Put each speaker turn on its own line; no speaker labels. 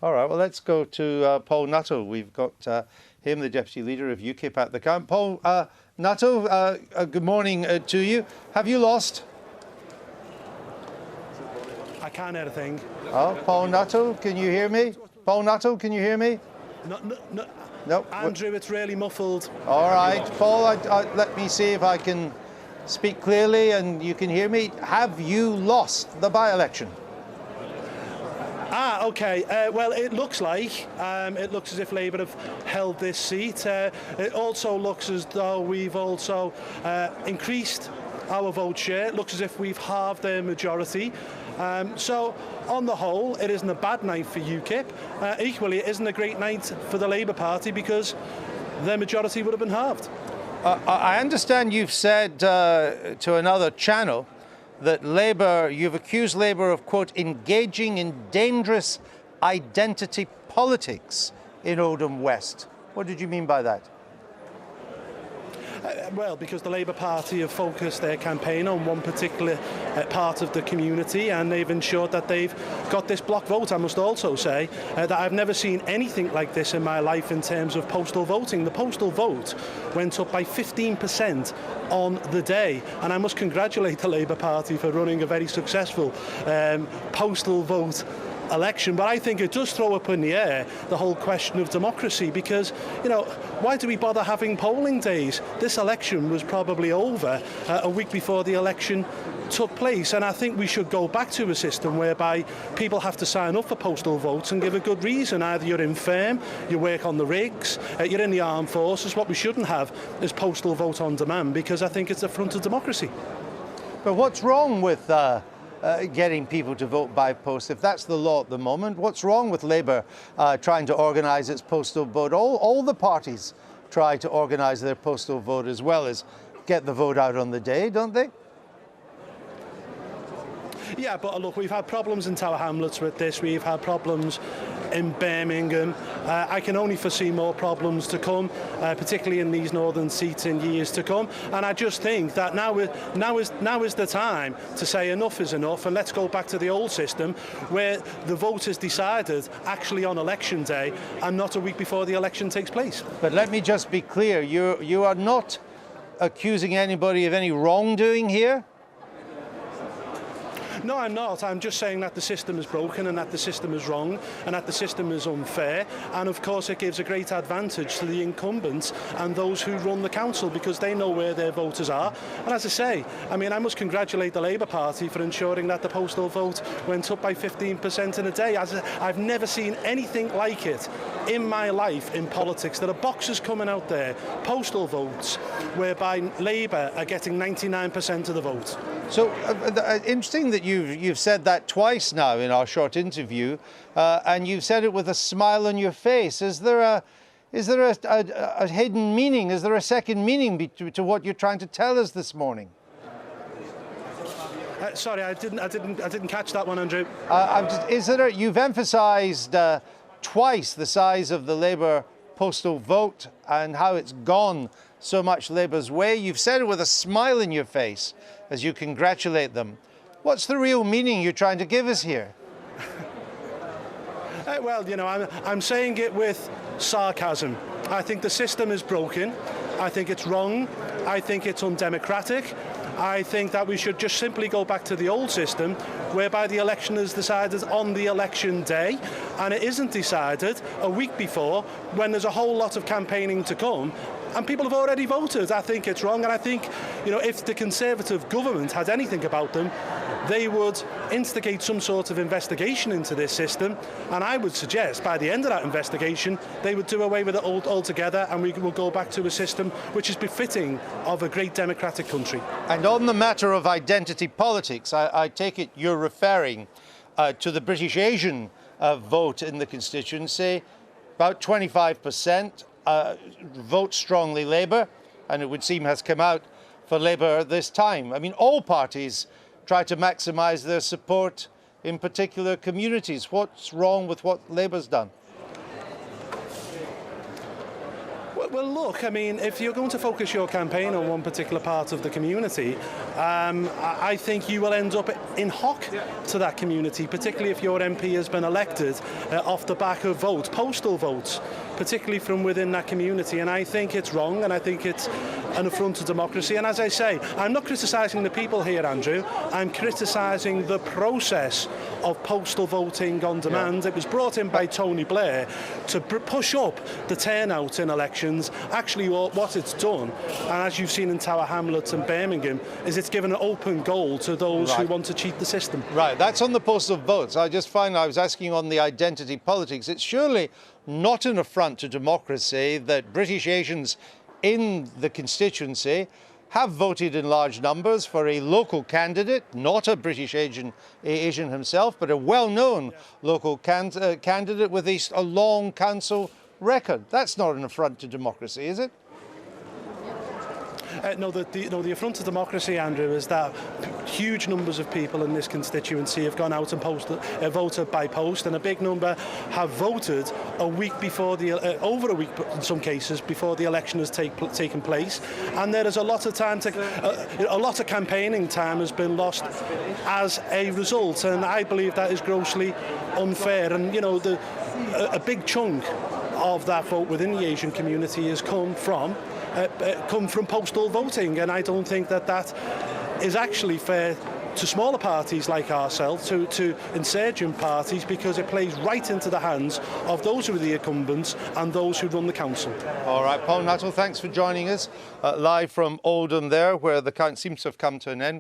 All right, well, let's go to Paul Nuttall. We've got him, the Deputy Leader of UKIP at the camp. Paul Nuttall, good morning to you. Have you lost?
I can't hear a thing.
Oh, Paul Nuttall, can you hear me? Paul Nuttall, can you hear me?
No. Andrew, it's really muffled.
All right, Paul, let me see if I can speak clearly and you can hear me. Have you lost the by-election?
Okay. Well, it looks as if Labour have held this seat. It also looks as though we've also increased our vote share. It looks as if we've halved their majority. So, on the whole, it isn't a bad night for UKIP. Equally, it isn't a great night for the Labour Party because their majority would have been halved.
I understand you've said to another channel that Labour, you've accused Labour of, quote, engaging in dangerous identity politics in Oldham West. What did you mean by that?
Well, because the Labour Party have focused their campaign on one particular part of the community, and they've ensured that they've got this block vote. I must also say that I've never seen anything like this in my life in terms of postal voting. The postal vote went up by 15% on the day, and I must congratulate the Labour Party for running a very successful postal vote election. But I think it does throw up in the air the whole question of democracy, because, you know, why do we bother having polling days? This election was probably over a week before the election took place, and I think we should go back to a system whereby people have to sign up for postal votes and give a good reason. Either you're infirm, you work on the rigs, you're in the armed forces. What we shouldn't have is postal vote on demand, because I think it's a front of democracy.
But what's wrong with getting people to vote by post? If that's the law at the moment, what's wrong with Labour trying to organise its postal vote? All the parties try to organise their postal vote as well as get the vote out on the day, don't they?
Yeah, but look, we've had problems in Tower Hamlets with this. We've had problems in Birmingham. I can only foresee more problems to come, particularly in these northern seats in years to come. And I just think that now is the time to say enough is enough, and let's go back to the old system where the vote is decided actually on election day and not a week before the election takes place.
But let me just be clear, you are not accusing anybody of any wrongdoing here?
No, I'm not. I'm just saying that the system is broken and that the system is wrong and that the system is unfair. And of course it gives a great advantage to the incumbents and those who run the council, because they know where their voters are. And as I say, I mean, I must congratulate the Labour Party for ensuring that the postal vote went up by 15% in a day. I've never seen anything like it in my life in politics. There are boxes coming out there, postal votes, whereby Labour are getting 99% of the vote.
So interesting that you've said that twice now in our short interview, and you've said it with a smile on your face. Is there a hidden meaning? Is there a second meaning to what you're trying to tell us this morning?
Sorry, I didn't catch that one, Andrew.
You've emphasised twice the size of the Labour postal vote and how it's gone so much Labour's way. You've said it with a smile in your face as you congratulate them. What's the real meaning you're trying to give us here?
Well, you know, I'm saying it with sarcasm. I think the system is broken. I think it's wrong. I think it's undemocratic. I think that we should just simply go back to the old system whereby the election is decided on the election day, and it isn't decided a week before when there's a whole lot of campaigning to come and people have already voted. I think it's wrong, and I think, you know, if the Conservative government had anything about them, they would instigate some sort of investigation into this system, and I would suggest by the end of that investigation they would do away with it altogether, and we will go back to a system which is befitting of a great democratic country.
And on the matter of identity politics, I take it you're referring to the British Asian vote in the constituency. About 25% vote strongly Labour, and it would seem has come out for Labour this time. I mean, all parties try to maximise their support in particular communities. What's wrong with what Labour's done?
Well, look, I mean, if you're going to focus your campaign on one particular part of the community, I think you will end up in hock to that community, particularly if your MP has been elected off the back of votes, postal votes, particularly from within that community. And I think it's wrong, and I think it's an affront to democracy. And as I say, I'm not criticising the people here, Andrew. I'm criticising the process of postal voting on demand. Yeah. It was brought in by Tony Blair to push up the turnout in elections. Actually, what it's done, and as you've seen in Tower Hamlets and Birmingham, is it's given an open goal to those who want to cheat the system.
Right, that's on the postal votes. I just find I was asking on the identity politics. It's surely not an affront to democracy that British Asians in the constituency have voted in large numbers for a local candidate, not a British Asian himself, but a well-known local candidate with a long council record. That's not an affront to democracy, is it?
No, the affront to democracy, Andrew, is that huge numbers of people in this constituency have gone out and voted by post, and a big number have voted a week before over a week in some cases before the election has taken place, and there is a lot of time a lot of campaigning time has been lost as a result, and I believe that is grossly unfair. And you know, a big chunk of that vote within the Asian community has come from postal voting, and I don't think that is actually fair to smaller parties like ourselves, to insurgent parties, because it plays right into the hands of those who are the incumbents and those who run the council.
All right, Paul Nuttall, thanks for joining us live from Oldham there, where the count seems to have come to an end.